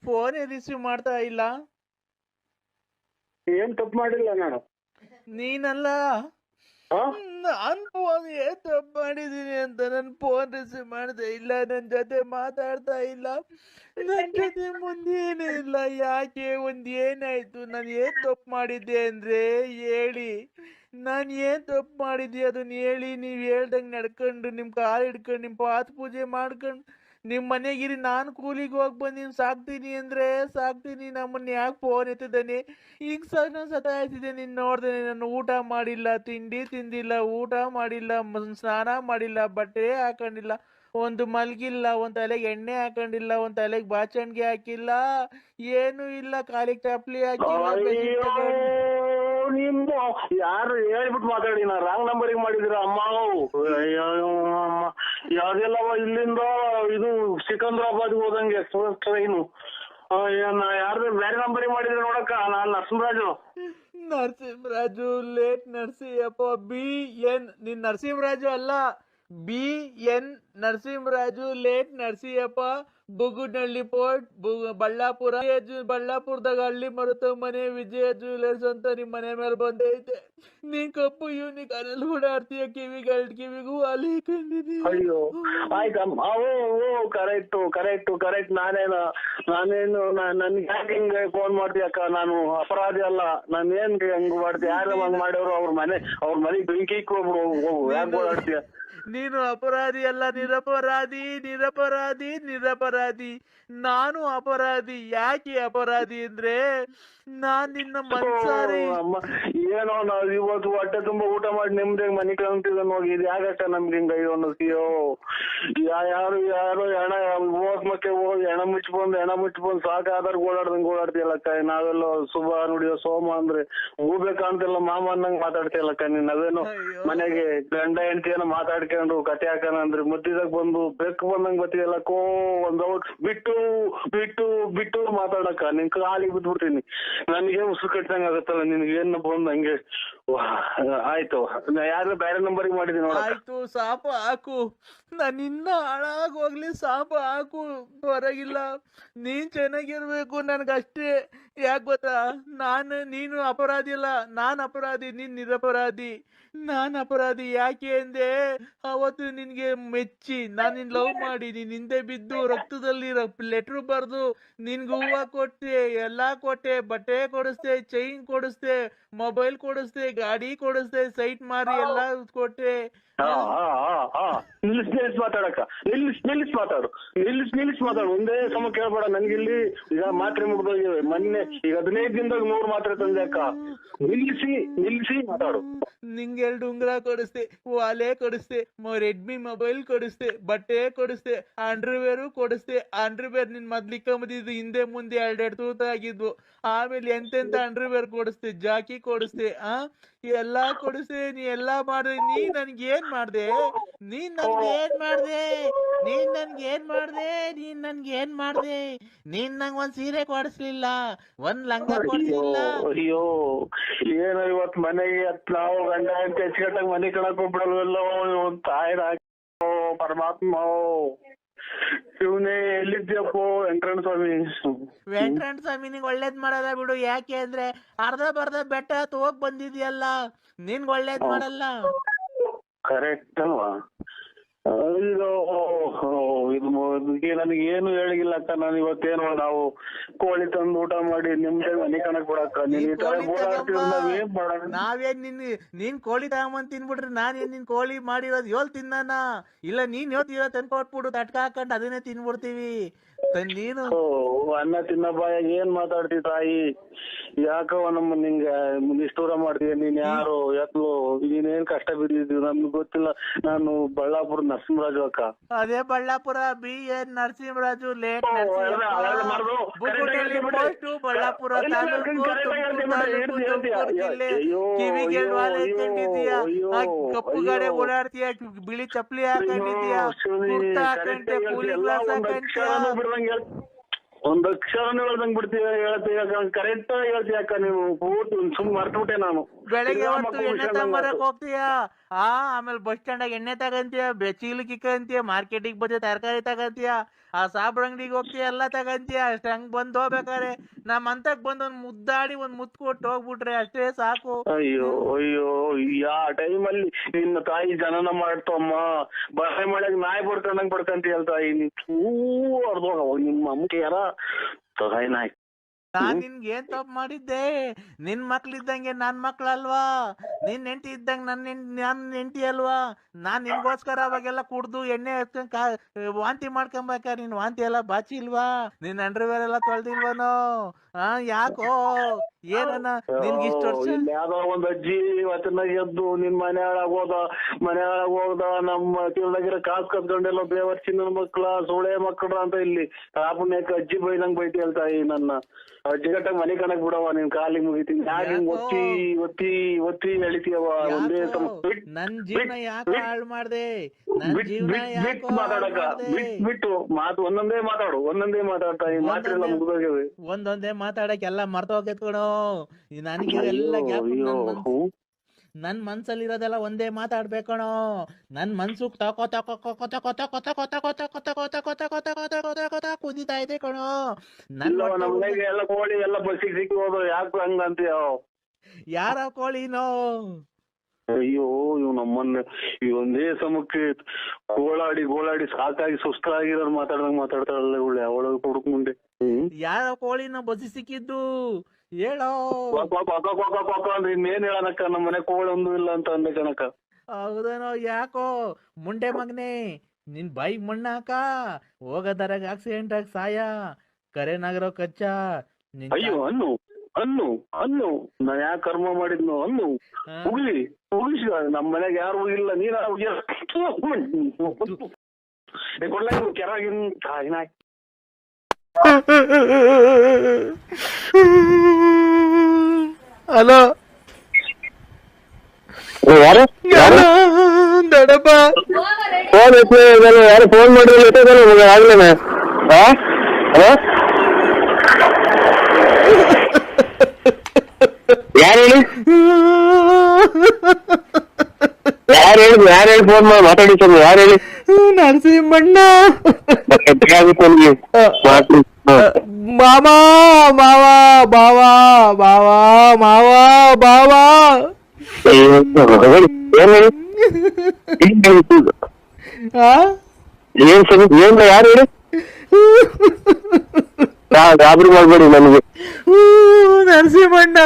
ಫೋನೇ ರಿಸೀವ್ ಮಾಡ್ತಾ ಇಲ್ಲ. ಏನ್ ತಪ್ಪು ಮಾಡಿಲ್ಲ ನಾನು. ನೀನಲ್ಲ, ನಾನು ಫೋನ್ ಏನ್ ತಪ್ಪು ಮಾಡಿದೀನಿ ಅಂತ ನನ್ ಫೋನ್ ರಿಸೀವ್ ಮಾಡ್ತಾ ಇಲ್ಲ, ನನ್ ಜೊತೆ ಮಾತಾಡ್ತಾ ಇಲ್ಲ, ನನ್ ಜೊತೆ ಮುಂದೇನೇ ಇಲ್ಲ. ಯಾಕೆ? ಏನಾಯ್ತು? ನಾನು ಏನ್ ತಪ್ಪು ಮಾಡಿದ್ದೆ ಅಂದ್ರೆ ಹೇಳಿ. ನಾನು ಏನ್ ತಪ್ಪು ಮಾಡಿದ್ದೆ ಅದನ್ನ ಹೇಳಿ. ನೀವ್ ಹೇಳ್ದಂಗ್ ನಡ್ಕೊಂಡು ನಿಮ್ ಕಾಲ್ ಹಿಡ್ಕೊಂಡು ನಿಮ್ ಪಾದ ಪೂಜೆ ಮಾಡ್ಕೊಂಡು ನಿಮ್ ಮನೆಗಿರಿ. ನಾನು ಕೂಲಿಗೆ ಹೋಗಿ ಬಂದಿನಿ, ಸಾಕ್ತೀನಿ ಅಂದ್ರೆ ಸಾಕ್ತೀನಿ. ನಮ್ಮನ್ನ ಯಾಕೆ ಫೋನ್ ಎತ್ತಿದ್ದಾನೆ? ಈಗ ಸತಾಯಿಸಿದೆ ನಿನ್ ನೋಡ್ದೇನೆ. ನಾನು ಊಟ ಮಾಡಿಲ್ಲ, ತಿಂಡಿ ತಿಂದಿಲ್ಲ, ಊಟ ಮಾಡಿಲ್ಲ, ಸ್ನಾನ ಮಾಡಿಲ್ಲ, ಬಟ್ಟೆ ಹಾಕೊಂಡಿಲ್ಲ, ಒಂದು ಮಲ್ಗಿಲ್ಲ, ಒಂದ್ ತಲೆಗೆ ಎಣ್ಣೆ ಹಾಕೊಂಡಿಲ್ಲ, ಒಂದ್ ತಲೆಗೆ ಬಾಚಣಿಗೆ ಹಾಕಿಲ್ಲ, ಏನು ಇಲ್ಲ. ಕಾಲಿಗೆ ಚಪ್ಪಲಿ ಹಾಕಿಲ್ಲ, ಬೆಡ್ಶೀಟ್ ತಗೊಂಡು. ನಿಮ್ದು ಯಾರು ಹೇಳ್ಬಿಟ್ಟು ಮಾತಾಡಿ, ನಾ ರಾಂಗ್ ನಂಬರಿಗೆ ಮಾಡಿದಿರ ಅಮ್ಮ. ಯಾವ್ದೆಲ್ಲವ ಇಲ್ಲಿಂದ ಇದು ಸಿಕಂದ್ರಾಬಾದ್ ಹೋದಂಗೆ ಎಕ್ಸ್ಪ್ರೆಸ್ ಟ್ರೈನು. ಯಾರ್ದು ಬೇರೆ ನಂಬರಿಗೆ ಮಾಡಿದ್ರೆ ನೋಡಕ್ಕ. ನಾನು ನರಸಿಂಹರಾಜು. ನರಸಿಂಹರಾಜು ಲೇಟ್ ನರಸಿಂಹಪ್ಪ. BN ನೀನ್ ನರಸಿಂಹರಾಜು ಅಲ್ಲ, BN Narasimharaju late Narasimhappa. Bugudnalli post, Ballapura. ಬಳ್ಳಾಪುರದಾಗ ಹಳ್ಳಿ ಮರುತ ಮನೆ ವಿಜಯ ಜ್ಯುವೆಲರ್ಸ್ ಅಂತ ನಿಮ್ ಮನೆ ಮೇಲೆ ಬಂದೈತೆ. ನೀನ್ ಕಪ್ಪು ಯೂನಿಕ್ ಅನಲ್ಲಿ ಓಡಾಡ್ತೀಯ, ಕಿವಿಗೂ ಅಲ್ಲಿ ಕಂಡಿದೀಯ. ಅಯ್ಯೋ ಆಯ್ತಮ್ಮ. ಕರೆಕ್ಟ್. ನಾನೇನು ನನ್ಗೆ ಯಾಕೆ ಹಿಂಗೆ ಫೋನ್ ಮಾಡ್ತೀಯಕ್ಕ? ನಾನು ಅಪರಾಧಿ ಅಲ್ಲ. ನಾನೇನ್ ಹಂಗ್ ಮಾಡ್ತೀಯ? ಯಾರು ಹಂಗ್ ಮಾಡೋರು? ಅವ್ರ ಮನೆಗ್ ಬೆಂಕಿ ಇಕ್ಕೋಬ್ರು. ಯಾಕೆ ಓಡಾಡ್ತೀಯ? ನೀನು ಅಪರಾಧಿ ಅಲ್ಲ, ನಿರಪರಾಧಿ. ನಾನು ಅಪರಾಧಿ. ಯಾಕೆ ಅಪರಾಧಿ ಅಂದ್ರೆ ನಾನ್ ನಿನ್ನ ಮನ್ಸಾರಿ. ಏನೋ ನಾವ್ ಇವತ್ತು ಹೊಟ್ಟೆ ತುಂಬಾ ಊಟ ಮಾಡಿ ನಿಮ್ದಾಗ ಮನೆ ಕಾಣ್ತಿದ್ದ ಹೋಗಿ. ಇದು ಯಾಕಕ್ಕ ನಮ್ಗೆ ಹಿಂಗ ಅನ್ನಿಸ್ತೀಯೋ? ಯಾರು ಹೆಣ ಹೋಗ್ಮಕ್ಕೆ ಹೋಗಿ ಹೆಣ ಮುಚ್ಚಿಬಂದು ಸಾಕಾದ್ರ ಓಡಾಡ್ತೀಯಲ್ಲಕ್ಕ. ನಾವೆಲ್ಲ ಶುಭ ನುಡಿಯೋ ಸೋಮ ಅಂದ್ರೆ ಹೂಬೆ ಕಾಣ್ತಿಲ್ಲ ಮಾಮ ಅನ್ನಂಗ್ ಮಾತಾಡ್ತೀಯಲ್ಲಕ್ಕ. ನೀನ್ ಅದೇನೋ ಮನೆಗೆ ಗಂಡ ಹೆಂಡತಿ ಏನೋ ಮಾತಾಡ್ಕೊಂಡು ಕತೆ ಹಾಕನ ಅಂದ್ರೆ ಮುದ್ದಿದಾಗ ಬಂದು ಬೆಕ್ಕು ಬಂದಂಗ್ ಬತ್ತೀಯಲ್ಲಕ್ಕೋ. ಒಂದ್ ಬಿಟ್ಟು ಮಾತಾಡಕ್ಕ. ನಿನ್ ಕಾಲಿಗೆ ಬಿದ್ಬಿಡ್ತೀನಿ. ನನಗೆ ಉಸಿರು ಕಟ್ಟಂಗ ಆಗತ್ತಲ್ಲ. ನಿನ್ಗೆ ಏನ್ ಬಂದ್ ಹಂಗೆ. ಆಯ್ತು, ಯಾರು ಬೇರೆ ನಂಬರಿಗೆ ಮಾಡಿದೀನಿ ನೋಡ. ಆಯ್ತು, ಸಾಪ ಹಾಕು. ನಾನು ಇನ್ನ ಹಾಳಾಗ್ ಹೋಗ್ಲಿ, ಸಾಪ ಹಾಕು, ಹೊರಗಿಲ್ಲ. ನೀನ್ ಚೆನ್ನಾಗಿರ್ಬೇಕು ನನ್ಗಷ್ಟೇ. ಯಾಕೆ ಗೊತ್ತಾ? ನೀನು ಅಪರಾಧಿ ಅಲ್ಲ, ನಾನ್ ಅಪರಾಧಿ, ನೀನ್ ನಿರಪರಾಧಿ. ನಾನ್ ಅಪರಾಧಿ. ಯಾಕೆ ಅಂದೆ, ಅವತ್ತು ನಿನ್ಗೆ ಮೆಚ್ಚಿ ನಾನು ನಿನ್ ಲವ್ ಮಾಡಿ ನಿನ್ ಹಿಂದೆ ಬಿದ್ದು ರಕ್ತದಲ್ಲಿ ಲೆಟ್ರು ಬರ್ದು ನಿನ್ಗೆ ಹೂವ ಕೊಟ್ಟೆ, ಎಲ್ಲಾ ಕೊಟ್ಟೆ, ಬಟ್ಟೆ ಕೊಡಿಸ್ದೆ, ಚೈನ್ ಕೊಡಿಸ್ದೆ, ಮೊಬೈಲ್ ಕೊಡಿಸ್ದೆ, ಗಾಡಿ ಕೊಡಿಸ್ದೆ, ಸೈಟ್ ಮಾರಿ ಎಲ್ಲಾ ಕೊಟ್ಟೆ. ನಿಲ್ಲಿಸ್ ಮಾತಾಡಕ್ಕ. ನಿಲ್ಲಿಸ್ ಮಾತಾಡು. ಒಂದೇ ಸಮ ಕೇಳ್ಬೇಡ ನನ್ಗಿಲ್ಲಿ. ಈಗ ಮಾತ್ರೆ ಮುಗ್ದೋಗಿವೆ ಮೊನ್ನೆ. ಈಗ 15 ದಿನದಾಗ 100 ಮಾತ್ರೆ ತಂದೆ ಅಕ್ಕ. ನಿಲ್ಲಿಸಿ ಮಾತಾಡು. ನಿಂಗೆ 2 ಉಂಗುರ ಕೊಡಿಸ್ದೆ, ವಾಲೆ ಕೊಡಿಸ್ದೆ, ರೆಡ್ಮಿ ಮೊಬೈಲ್ ಕೊಡಿಸ್ದೆ, ಬಟ್ಟೆ ಕೊಡಿಸ್ದೆ, ಅಂಡರ್ವೇರು ಕೊಡಿಸ್ದೆ. ಅಂಡರ್ವೇರ್ ನಿನ್ ಮೊದ್ಲಿಕ್ಕಂಬದಿದ್ದು ಹಿಂದೆ ಮುಂದೆ 2 ತೂತ ಆಗಿದ್ವು. ಆಮೇಲೆ ಎಂತೆಂತ ಅಂಡರ್ವೇರ್ ಕೊಡಿಸ್ದೆ, ಜಾಕಿ ಕೊಡಿಸ್ದೆ, ಎಲ್ಲಾ ಕೊಡಿಸ್ದೆ. ನೀ ಎಲ್ಲಾ ಮಾಡ್ದೆ. ನೀನ್ ನನ್ಗೆ ಏನ್ ಮಾಡ್ದೆ? ನೀನ್ ನಂಗ್ ಒಂದ್ ಸೀರೆ ಕೊಡಿಸ್ಲಿಲ್ಲ, ಒಂದ್ ಲಂಗ ಕೊಡಿಸ್ಲಿಲ್ಲ. ಅಯ್ಯೋ ಏನೋ ಇವತ್ ಮನೆಗೆ ನಾವು ಗಂಡ ಅಂತ ಹೆಚ್ಚುಕಟ್ಟಾಗ ಮನೆ ಕಳಕ್ ಹೋಗ್ಬಿಡಲ್ವಲ್ಲೋ. ಒಂದ್ ತಾಯಿನ ಪರಮಾತ್ಮ. ಶಿವನೇ ಎಲ್ಲಿದ್ಯಪ್ಪೋ? ವೆಂಕಟರಮಣ ಸ್ವಾಮಿ ನಿಂಗೆ ಒಳ್ಳೇದ್ ಮಾಡಲ್ಲ ಬಿಡು. ಯಾಕೆ ಅಂದ್ರೆ ಅರ್ಧ ಬರ್ಧ ಬೆಟ್ಟ ಹತ್ತು ಹೋಗ್ ಬಂದಿದ್ಯಲ್ಲ, ನಿನ್ಗೆ ಒಳ್ಳೇದ್ ಮಾಡಲ್ಲ. ಕರೆಕ್ಟ್ ಅಲ್ವಾ? ಇದು ನನಗೆ ಏನು ಹೇಳಿಲ್ಲ ಅಕ್ಕ. ನಾನು ಇವತ್ತೇನು ನಾವು ಕೋಳಿ ತಂದು ಊಟ ಮಾಡಿ ನಿಮ್ದೇ ಮನೆ ಕಣಕ್ ಬಿಡಕ್ಕ. ನಾವೇನ್ ನೀನ್ ಕೋಳಿ ತಗೊಂಬಂದ್ ತಿನ್ಬಿಟ್ರಿ, ನಾನೇನ್ ನಿನ್ ಕೋಳಿ ಮಾಡಿರೋದು ತಿನ್ನಾನ? ಇಲ್ಲ ನೀನ್ ತಂದ್ಕೊಟ್ಬಿಡು ತಟ್ಕ ಹಾಕೊಂಡ್ ಅದನ್ನೇ ತಿನ್ಬಿಡ್ತೀವಿ. ನೀನು ಅನ್ನ ತಿನ್ನ ಬಾಯಾಗ ಏನ್ ಮಾತಾಡ್ತಿ ತಾಯಿ? ಯಾಕವ ನಮ್ಮ ನಿಂಗೆ ನಿಷ್ಠೂರ ಮಾಡ್ತೀಯ? ನೀನ್ ಯಾರು? ಎತ್ಲು ನೀನೇನ್ ಕಷ್ಟ ಬಿದ್ದಿದ್ದೀವಿ ನಮ್ಗೆ ಗೊತ್ತಿಲ್ಲ. ನಾನು ಬಳ್ಳಾಪುರ ನರಸಿಂಹರಾಜು ಅಕ್ಕ. ಅದೇ ಬಳ್ಳಾಪುರ BN ನರಸಿಂಹರಾಜು ಲೇಟ್ ಬಳ್ಳಾಪುರ ಕಿವಿಗೆ ಕಪ್ಪು ಗಾಡೆ ಓಡಾಡ್ತೀಯ, ಬಿಳಿ ಚಪ್ಪಲಿ ಹಾಕೊಂಡಿದ್ಯಾ, ಹಾಕೊಂಡೆ, ಕೂಲಿಂಗ್ ಗ್ಲಾಸ್ ಹಾಕೊಂಡ್ಯಾ. ಒಂದ್ ಅಕ್ಷರನೂ ಹೇಳ್ದಂಗ್ ಬಿಡ್ತೀಯ. ಕರೆಕ್ಟ್ ಹೇಳ್ತೀಯ ಅಕ್ಕ. ನೀವು ಸುಮ್ ಮರ್ತ್ಬಿಟ್ಟೆ ನಾನು. ಬೆಳಗ್ಗೆ ಹೊತ್ತು ಎಣ್ಣೆ ತಗೊಂಬರಕ್ ಹೋಗ್ತೀಯ, ಆಮೇಲೆ ಬಸ್ ಸ್ಟ್ಯಾಂಡಾಗ ಎಣ್ಣೆ ತಗಂತೀಯ, ಚೀಲಕ್ಕೆ ಇಕ್ಕಂತೀಯ, ಮಾರ್ಕೆಟಿಗೆ ಬಂದು ತರಕಾರಿ ತಗಂತೀಯ, ಆ ಸಾಬ್ರ ಅಂಗಡಿಗೆ ಹೋಗ್ತೀಯ, ಎಲ್ಲ ತಗಂತೀಯ. ಅಷ್ಟೇ ಹಂಗ್ ಬಂದು ಹೋಗ್ಬೇಕಾರೆ ನಮ್ ಅಂತಕ್ ಬಂದ್ ಒಂದ್ ಮುದ್ದಾಡಿ ಒಂದ್ ಮುತ್ತು ಕೊಟ್ಟು ಹೋಗ್ಬಿಟ್ರೆ ಅಷ್ಟೇ ಸಾಕು. ಅಯ್ಯೋ ಅಯ್ಯೋ, ಯಾ ಟೈಮಲ್ಲಿ ನಿನ್ನ ತಾಯಿ ಜನನ ಮಾಡ್ತಮ್ಮ, ಬಳೆ ಮಳೆಗ್ ನಾಯಿ ಬಡ್ಕೊಂಡಂಗ್ ಬಡ್ಕಂತೀಯ ತಾಯಿ. ಅರ್ಧೋಗ ನಿಮ್ಮ ಅಮ್ಮಕ್ಕೆ ಯಾರ ತಾಯಿ ನಾಯಿ. ನಾನ್ ನಿನ್ಗೆ ಏನ್ ತಪ್ಪು ಮಾಡಿದ್ದೆ? ನಿನ್ ಮಕ್ಳಿದ್ದಂಗೆ ನನ್ ಮಕ್ಳಲ್ವಾ? ನಿನ್ ಹೆಂಡತಿ ಇದ್ದಂಗೆ ನನ್ ಹೆಂಡತಿ ಅಲ್ವಾ? ನಾನ್ ನಿನ್ಗೋಸ್ಕರ ಅವಾಗೆಲ್ಲ ಕುಡ್ದು ಎಣ್ಣೆ ಹಚ್ಕೊಂಡ್ ವಾಂತಿ ಮಾಡ್ಕೊಂಬೇಕಾ? ನಿನ್ ವಾಂತಿ ಎಲ್ಲ ಬಾಚಿ ಇಲ್ವಾ? ನಿನ್ ಅಂಡರ್ವೇರ್ ಎಲ್ಲ ತೊಳ್ದಿಲ್ವನೋ? ಯಾಕೋ ಏನನ್ನ ನಿನ್ಗೆ ಇಷ್ಟ ವರ್ಷ? ಯಾವ್ದೋ ಒಂದ್ ಅಜ್ಜಿ ಇವತ್ತಿನ ಎದ್ದು ನಿನ್ ಮನೆ ಒಳಗ್ ಹೋದ ನಮ್ಮ ಕಿಲ್ದಾಗಿರೋ ಕಾಸ್ ಕತ್ಕೊಂಡೆಲ್ಲ ಬೇವರ್ಸಿ ನನ್ನ ಮಕ್ಳ ಸೋಳೆ ಮಕ್ಕಳ ಅಂತ ಇಲ್ಲಿ ಕಾಪುಣ್ಯಕ್ಕೆ ಅಜ್ಜಿ ಬೈದಂಗ್ ಬೈತಿ ಹೇಳ್ತಾಯಿ. ನನ್ನ ಅಜ್ಜಿಗಟ್ಟಾಗ ಮನೆ ಕಣಕ್ ಬಿಡವ, ನಿನ್ ಕಾಲಿಗೆ ಮುಗಿತೀನಿ. ಯಾಕೆ ಒತ್ತಿ ಒತ್ತಿ ಒತ್ತಿ ಎಳಿತೀಯವ? ಒಂದೇ ನನ್ ಜೀವನ ಯಾಕೆ ಹಾಳು ಮಾಡ್ದೆ? ಮಾತಾಡಕ ಬಿಟ್ಟು ಮಾತು ಒಂದೊಂದೇ ಮಾತಾಡ್ತಾ ಈ ಮಾತೆಲ್ಲ ಮುಗಿದೋಗ್ಯವೆ. ಒಂದೊಂದೇ ಮಾತಾಡಕ್ ಎಲ್ಲ ಮರ್ತೋಗೈತ್ ಕಣೋ. ನನಗೆ ಎಲ್ಲ ನನ್ ಮನ್ಸಲ್ಲಿರೋದೆಲ್ಲ ಒಂದೇ ಮಾತಾಡ್ಬೇಕಣೋ. ನನ್ ಮನ್ಸು ತಕೋ ತಕೋ ಕೊತ ಕೊತ ಕೊತ ಕೊತ ಕೊತ ಕೊತ ಕೊತ ಕೊತ ಕೊತ ಕೊತ ಕೊತ ಕೊತ ಕುದಿತಾ ಇದೆ ಕಣೋ. ಎಲ್ಲ ಕೋಳಿ ಎಲ್ಲ ಬಸ್ಸಿಗೆ ಸಿಕ್ಕಿ ಹೋದ್ರು. ಯಾಕೆ ಹಂಗಂತೀಯ? ಯಾರ ಕೋಳಿನೋ? ಅಯ್ಯೋ ಇವ್ ನಮ್ಮನ್ನ ಈ ಒಂದೇ ಸಮಕ್ಕೆ ಗೋಳಾಡಿ ಸಾಕಾಗಿ ಸುಸ್ತಾಗಿರೋರು ಮಾತಾಡ್ತಾಳಲ್ಲ ಇವಳು. ಅವಳ ಕೊಡುಕ್ ಮುಂದೆ ಯಾರ ಕೋಳಿನ ಬಸ್ಸಿ ಸಿಕ್ಕಿದ್ದು ಹೇಳೋ. ಅಂದ್ರೆ ಇನ್ನೇನ್ ಹೇಳನಕ್ಕ, ನಮ್ಮ ಮನೆ ಕೋಳಿ ಒಂದು ಇಲ್ಲ ಅಂತ ಅಂದೆ ಕಣಕ್ಕ. ಹೌದೇನೋ? ಯಾಕೋ ಮುಂಡೆ ಮಗನೆ, ನಿನ್ ಬೈಕ್ ಮಣ್ಣಾಕ ಹೋಗದರಾಗ ಆಕ್ಸಿಡೆಂಟ್ ಆಗಿ ಸಾಯ ಕರೆನಾಗಿರೋ ಕಚ್ಚ. ಅಯ್ಯೋ ಅನ್ನು ನಾ ಯಾಕೆ ಕರ್ಮ ಮಾಡಿದ್ನು? ಮುಗಿಸಿ ನಮ್ಮ ಮನೆಗೆ ಯಾರು ಇಲ್ಲ. ನೀನ ಕೊಡ್ಲ ಕೆರಾಗಿನ್ ತಾಯಿನ. ಹಲೋ ಯಾರು ದೊಡ್ಡಪ್ಪ ಯಾರು ಫೋನ್ ಮಾಡಿದ್ರೆ ಆಗ್ಲೇನೆ. ಯಾರು ಹೇಳಿ ಫೋನ್ ಮಾಡಿ ಮಾತಾಡಿ ಸರ್. ಯಾರು ಹೇಳಿ? ನರಸಿಂಹಣ್ಣ. ಮಾವ ಮಾವ ಬಾವ ಬಾವ ಮಾವ ಬಾವ. ಏನ್ ಯಾರು ಹೇಳಿ? ಗಾಬರಿ ಮಾಡ್ಬೇಡಿ ನನಗೆ. ನರಸಿಂಹಣ್ಣ.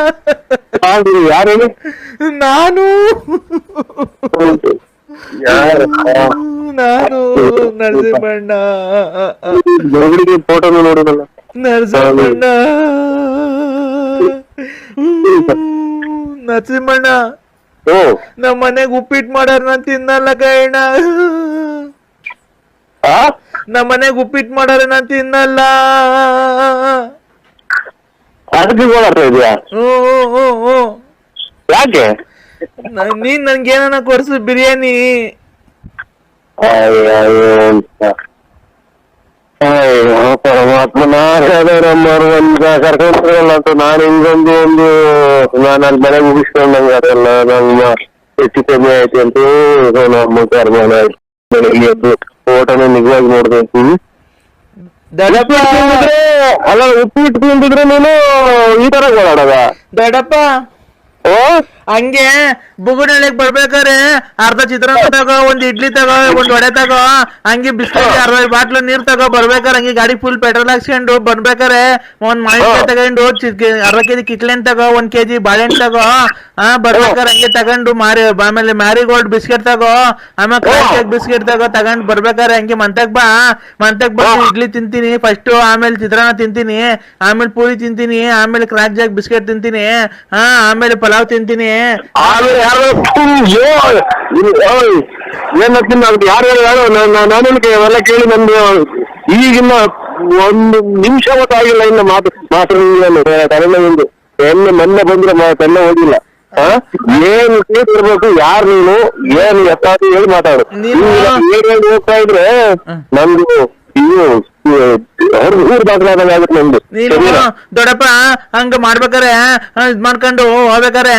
ಯಾರು ಹೇಳಿ? ನಾನು ನರಸಿಂಹಣ್ಣ. ಫೋಟೋನು ನೋಡೋದಲ್ಲ ನರಸಿಂಹಣ್ಣ. ನರಸಿಂಹಣ್ಣ, ನಮ್ಮ ಮನೆಗ್ ಉಪ್ಪಿಟ್ಟು ಮಾಡಾರ ನಾನ್ ತಿನ್ನಲ್ಲ ಕೈಣ್ಣ. ನಮ್ಮ ಮನೆಗ್ ಉಪ್ಪಿಟ್ಟು ಮಾಡಾರ ನಾನ್ ತಿನ್ನಲ್ಲ. ಅದಕ್ಕೆ ಇದೆಯಾ? ಯಾಕೆ? ನೀನ್ ನನ್ಗೆ ಏನನ್ನ ಕೊಡ್ಸು ಬಿರಿಯಾನಿ. ಪರಮಾತ್ಮ ಕರ್ಕೊಂಡ್ರಲ್ಲ ಅಂತ ನಾನು ಹಿಂಗೊಂದು ನಾನು ಅಲ್ಲಿ ಮನೆ ಮುಗಿಸ್ಕೊಂಡಂಗ ಅದೆಲ್ಲ ನಮ್ಮ ಹೆಚ್ಚು ಕಮ್ಮಿ ಆಯ್ತು ಅಂತ ನಮ್ಮ ಕರ್ಮಾನ ಬೆಳಗ್ಗೆ ಓಟನ ನಿಜವಾಗಿ ನೋಡ್ಬೇಕು. ಅಲ್ಲ ಉಪ್ಪಿಟ್ಟು ತಿಂದಿದ್ರೆ ನೀನು ಈ ತರ ಓಡಾಡದ ದೊಡ್ಡಪ್ಪ. ಹಂಗೆ ಬುಗುನಳ್ಳಿಗ್ ಬರ್ಬೇಕಾರೆ ಅರ್ಧ ಚಿತ್ರಾನ್ನ ತಗೋ, ಒಂದ್ ಇಡ್ಲಿ ತಗೋ, ಒಂದ್ ವಡೆ ತಗೋ, ಹಂಗೆ ಬಿಸ್ಕೆಟ್ ಅರ್ಧ ಬಾಟ್ಲು ನೀರ್ ತಗೋ. ಬರ್ಬೇಕಾರೆ ಹಂಗೆ ಗಾಡಿ ಫುಲ್ ಪೆಟ್ರೋಲ್ ಹಾಕ್ಸ್ಕೊಂಡು ಬರ್ಬೇಕಾರೆ ಒಂದ್ ಮಾವಿನಕಾಯಿ ತಗೊಂಡು ಅರ್ಧ ಕೆಜಿ ಕಿತ್ಲೆನ್ ತಗೋ, 1 kg ಬಾಳೆಹಣ್ಣು ತಗೋ. ಬರ್ಬೇಕಾರೆ ಹಂಗೆ ತಗೊಂಡು ಆಮೇಲೆ ಮ್ಯಾರಿಗೋಲ್ಡ್ ಬಿಸ್ಕೆಟ್ ತಗೋ, ಆಮೇಲೆ ಕ್ರಾಕ್ ಬಿಸ್ಕೆಟ್ ತಗೊಂಡ್ ಬರ್ಬೇಕಾರೆ ಹಂಗೆ ಮಂತಕ್ ಬಂದು ಇಡ್ಲಿ ತಿಂತೀನಿ ಫಸ್ಟ್, ಆಮೇಲೆ ಚಿತ್ರಾನ್ನ ತಿಂತೀನಿ, ಆಮೇಲೆ ಪೂರಿ ತಿಂತೀನಿ, ಆಮೇಲೆ ಕ್ರಾಕ್ ಜಾಕ್ ಬಿಸ್ಕೆಟ್ ತಿಂತೀನಿ, ಆಮೇಲೆ ಪಲಾವ್ ತಿಂತೀನಿ. ನಾನೇನಕ್ಕೆ ಅವೆಲ್ಲ ಕೇಳಿ ನಮ್ದು ಈಗಿನ್ನ 1 ನಿಮಿಷ ಗೊತ್ತಾಗಿಲ್ಲ ಇನ್ನು ಮಾತು ಎಣ್ಣೆ ಮೊನ್ನೆ ಬಂದ್ರೆ ಮಾತೆಲ್ಲ ಹೋಗಿಲ್ಲ. ಏನು ಕೇಳಿರ್ಬೇಕು, ಯಾರು ನೀನು, ಏನು ಎತ್ತಾದ್ರು ಹೇಳಿ ಮಾತಾಡು. ಹೋಗ್ತಾ ಇದ್ರೆ ನಮ್ದು ಅವ್ರ ಊರ್ ದಾಖಲಾದಾಗ ಆಗುತ್ತೆ ನಮ್ದು. ನೀನು ದೊಡ್ಡಪ್ಪ ಹಂಗ ಮಾಡ್ಬೇಕಾರೆ ಇದ್ ಮಾಡ್ಕೊಂಡು ಹೋಗ್ಬೇಕಾರೆ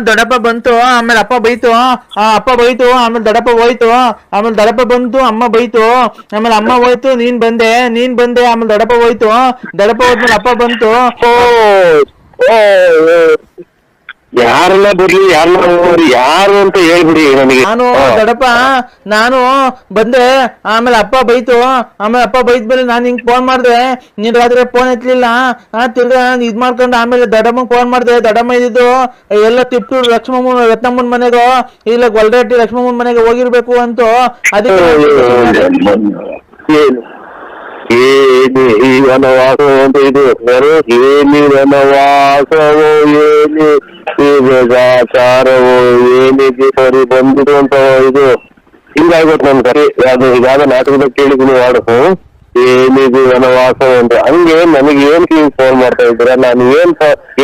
ದೊಡ್ಡಪ್ಪ ಬಂತು, ಆಮೇಲೆ ಅಪ್ಪ ಬೈತು, ಅಪ್ಪ ಬೈತು, ಆಮೇಲೆ ದೊಡ್ಡಪ್ಪ ಹೋಯ್ತು, ಆಮೇಲೆ ದೊಡ್ಡಪ್ಪ ಬಂತು, ಅಮ್ಮ ಬೈತು, ಆಮೇಲೆ ಅಮ್ಮ ಹೋಯ್ತು, ನೀನ್ ಬಂದೆ, ಆಮೇಲೆ ದೊಡ್ಡಪ್ಪ ಹೋಯ್ತು, ದೊಡ್ಡಪ್ಪ ಹೋದ್ಮೇಲೆ ಅಪ್ಪ ಬಂತು. ಯಾರೆಲ್ಲ ಬರ್ಲಿ ಯಾರನ್ನ ಹೋಗ್ರಿ ಯಾರು ಅಂತ ಹೇಳ್ಬಿಡಿ ನನಗೆ. ನಾನು ಬಂದೆ, ಆಮೇಲೆ ಅಪ್ಪ ಬೈತು, ಆಮೇಲೆ ಅಪ್ಪ ಬೈದ್ಮೇಲೆ ನಾನು ಹಿಂಗ್ ಫೋನ್ ಮಾಡ್ದೆ, ನೀನ್ ರಾತ್ರಿ ಫೋನ್ ಎತ್ತಲಿಲ್ಲ, ತಿರ್ಗಾ ಇದ್ ಮಾಡ್ಕೊಂಡು ಆಮೇಲೆ ದೊಡ್ಡಮ್ಮಂಗ್ ಫೋನ್ ಮಾಡ್ದೆ, ದೊಡ್ಡಮ್ಮ ಇದ್ದಿದ್ದು ಎಲ್ಲ ತಿಪ್ಟೂರು ರತ್ನಮ್ಮನ ಮನೆಗೋ ಇಲ್ಲ ಗೊಲ್ರೆಟ್ಟಿ ಲಕ್ಷ್ಮಮ್ಮನ ಮನೆಗೆ ಹೋಗಿರ್ಬೇಕು ಅಂತ. ಅದಕ್ಕೆ ಏನಿ ಈ ವನವಾಸ ಅಂತ ಇದು ಏನಿ ವನವಾಸವೋ ಏನಿ ಈ ಬೇಜಾಚಾರವೋ ಏನಿಗೆ ಸರಿ ಬಂದಿರು ಅಂತ ಇದು ಹಿಂಗಾಗೋದು ನನ್ ಕರೆ. ಅದು ಇದಾದ ನಾಟಕದ ಕೇಳಿದ್ದೀನಿ ಹಾಡು, ಏನಿದು ವನವಾಸ ಅಂತ. ಹಂಗೆ ನನಗೆ ಏನ್ ಫೋನ್ ಮಾಡ್ತಾ ಇದ್ದೀರಾ, ನಾನು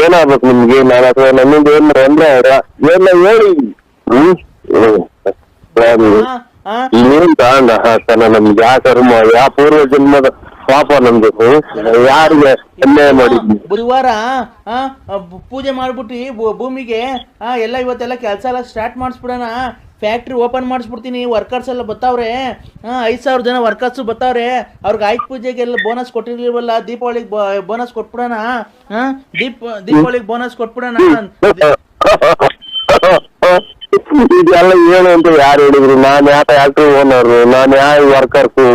ಏನಾಗ್ಬೇಕು ನಿಮ್ಗೆ, ನಾನು ಅಥವಾ ನನ್ನಿಂದ ಏನ್ ತೊಂದ್ರೆ ಎಲ್ಲ ಹೇಳಿ. ಏನ್ ಕಾರಣ ಹಾಕ್ತಾನ ನಮ್ಗೆ, ಯಾವ ಕರ್ಮ ಯಾವ ಪೂರ್ವ ಜನ್ಮದ ಪಾಪ ನಮ್ದು, ಯಾರಿಗೆ ಅನ್ಯಾಯ ಮಾಡಿದ್ವಿ. ಬುಧವಾರ ಪೂಜೆ ಮಾಡ್ಬಿಟ್ಟು ಭೂಮಿಗೆ ಎಲ್ಲ ಇವತ್ತೆಲ್ಲ ಕೆಲಸ ಎಲ್ಲ ಸ್ಟಾರ್ಟ್ ಮಾಡಿಸ್ಬಿಡೋಣ, ಫ್ಯಾಕ್ಟ್ರಿ ಓಪನ್ ಮಾಡಿಸ್ಬಿಡ್ತೀನಿ, ವರ್ಕರ್ಸ್ ಎಲ್ಲ ಬರ್ತಾವ್ರೆ, 5,000 ಜನ ವರ್ಕರ್ಸ್ ಬರ್ತಾವ್ರೆ, ಅವ್ರಿಗೆ ಆಯ್ತು ಪೂಜೆಗೆಲ್ಲ ಬೋನಸ್ ಕೊಟ್ಟಿರ್ಲಿಲ್ವಲ್ಲ, ದೀಪಾವಳಿಗೆ ಬೋನಸ್ ಕೊಟ್ಬಿಡೋಣ, ದೀಪಾವಳಿಗೆ ಬೋನಸ್ ಕೊಟ್ಬಿಡೋಣ. ಇದೆಲ್ಲ ಏನು ಅಂತ ಯಾರು ಹೇಳಿದ್ರು? ನಾನ್ ಯಾವ ಫ್ಯಾಕ್ಟ್ರಿ ಓನರ್, ನಾನ್ ಯಾವ ವರ್ಕರ್ಸು,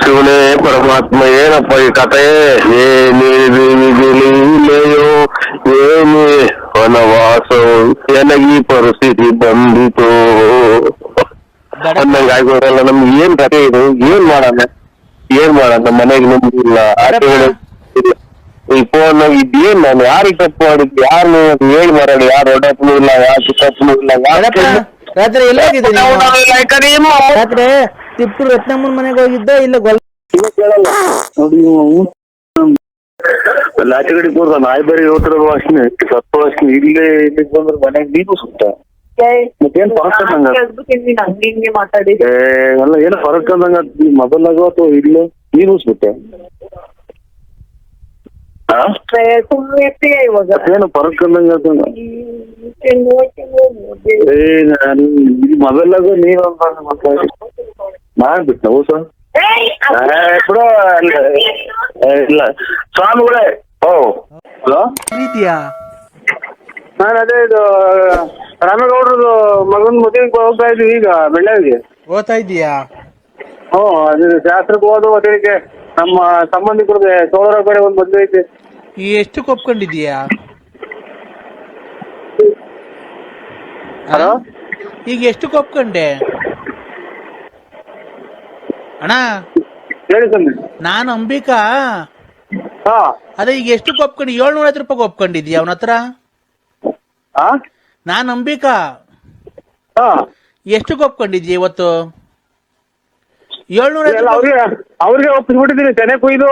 ಶಿವನೇ ಪರಮಾತ್ಮ ಏನಪ್ಪ ಈ ಕಥೆ, ಏನಿದೆಯೋ ಏನಿ ವನವಾಸವು ನನಗೆ ಪರಿಸ್ಥಿತಿ ಬಂದಿತು ಅನ್ನಂಗ ಆಗೋದಲ್ಲ. ನಮ್ಗೆ ಏನ್ ಕಥೆ ಇದು, ಏನ್ ಮಾಡೋಣ ಮನೆಗೆ ನಂಬಿಲ್ಲ, ಆಚೆಗಳು ಇಲ್ಲ, ಈ ಫೋನ್ ಇದೇನ್ ನಾನು ಯಾರಿಗೆ ತಪ್ಪು ಮಾಡಿದ್ದು, ಯಾರು ಹೇಳಿ ಮಾರಾಡಿ, ಯಾರು ದೊಡ್ಡಪ್ಪನೂ ಇಲ್ಲ, ಯಾರು ಚಿಕ್ಕಪ್ಪನೂ ಇಲ್ಲ. ರಾತ್ರಿ ಎಲ್ಲಾಗಿದೆ? ರಾತ್ರಿ ತಿಪ್ಟೂರು ರತ್ನಮ್ಮನ ಮನೆಗೆ ಹೋಗಿದ್ದ ಇಲ್ಲ ಕೇಳಲ್ಲ ನೋಡಿ. ಆಚೆ ಕಡೆ ಕೂರ್ದ ನಾಯಿ ಬರೀ ಹೋಗ್ತಿರೋ ವಾಸನೆ, ಸತ್ತು ವಾಸನೆ, ಇಲ್ಲೇ ಇಲ್ಲಿಗೆ ಬಂದ್ರೆ ಮನೆಗೆ ನೀರು ಸುತ್ತ ಮತ್ತೇನ್ ಫರಕ್ ಎಲ್ಲ ಏನೋ ಫರಕ್ ಅಂದಂಗ ಮೊಬೈಲಾಗೋ ಅಥವಾ ಇಲ್ಲ ನೀರು ಉಸ್ಬಿಟ್ಟೆ ಏನು ಫರಕ್ ಅಂದಂಗ ಮೊಬೈಲಾಗೋ ನೀರು ಮಾಡ್ಬಿಟ್ಟ ಊಸ ಇಲ್ಲ ಸ್ವಾಮಿಗಳೇ. ಹಲೋ ಪ್ರೀತಿಯಾ? ನಾನು ಅದೇ ಇದು ರಾಮೇಗೌಡ್ರದು ಮಗನ ಮದುವೆಗೆ ಹೋಗ್ತಾ ಇದ್ವಿ ಈಗ ಬೆಳ್ಳಾವಿಗೆ. ಓದ್ತಾ ಇದೀಯಾ? ಅದು ಶಾಸ್ತ್ರಕ್ಕೆ ಹೋದ ಅದಕ್ಕೆ ನಮ್ಮ ಸಂಬಂಧಿಕರಿಗೆ ಸೋದರ ಕಡೆ ಒಂದು ಮದುವೆ ಐತೆ. ಎಷ್ಟು ಒಪ್ಕೊಂಡಿದೀಯಾ? ಹಲೋ ಈಗ ಎಷ್ಟು ಒಪ್ಕೊಂಡೆ ಅಣ್ಣ? ಹೇಳಿ ಸ್ವಾಮಿ. ನಾನು ಅಂಬಿಕಾ. ಅದೇ ಈಗ ಎಷ್ಟು ಒಪ್ಕೊಂಡು 750 ರೂಪಾಯಿ ಒಪ್ಕೊಂಡಿದ್ಯಾ ಅವನ ಹತ್ರ? ನಾನು ಅಂಬಿಕಾ. ಎಷ್ಟು ಒಪ್ಕೊಂಡಿದ್ಯಾ ಇವತ್ತು? 750 ಅವ್ರಿಗೆ ಒಪ್ಪಿಸ್ಬಿಟ್ಟಿದ್ದೀನಿ. ತೆನೆ ಕುಯ್ದು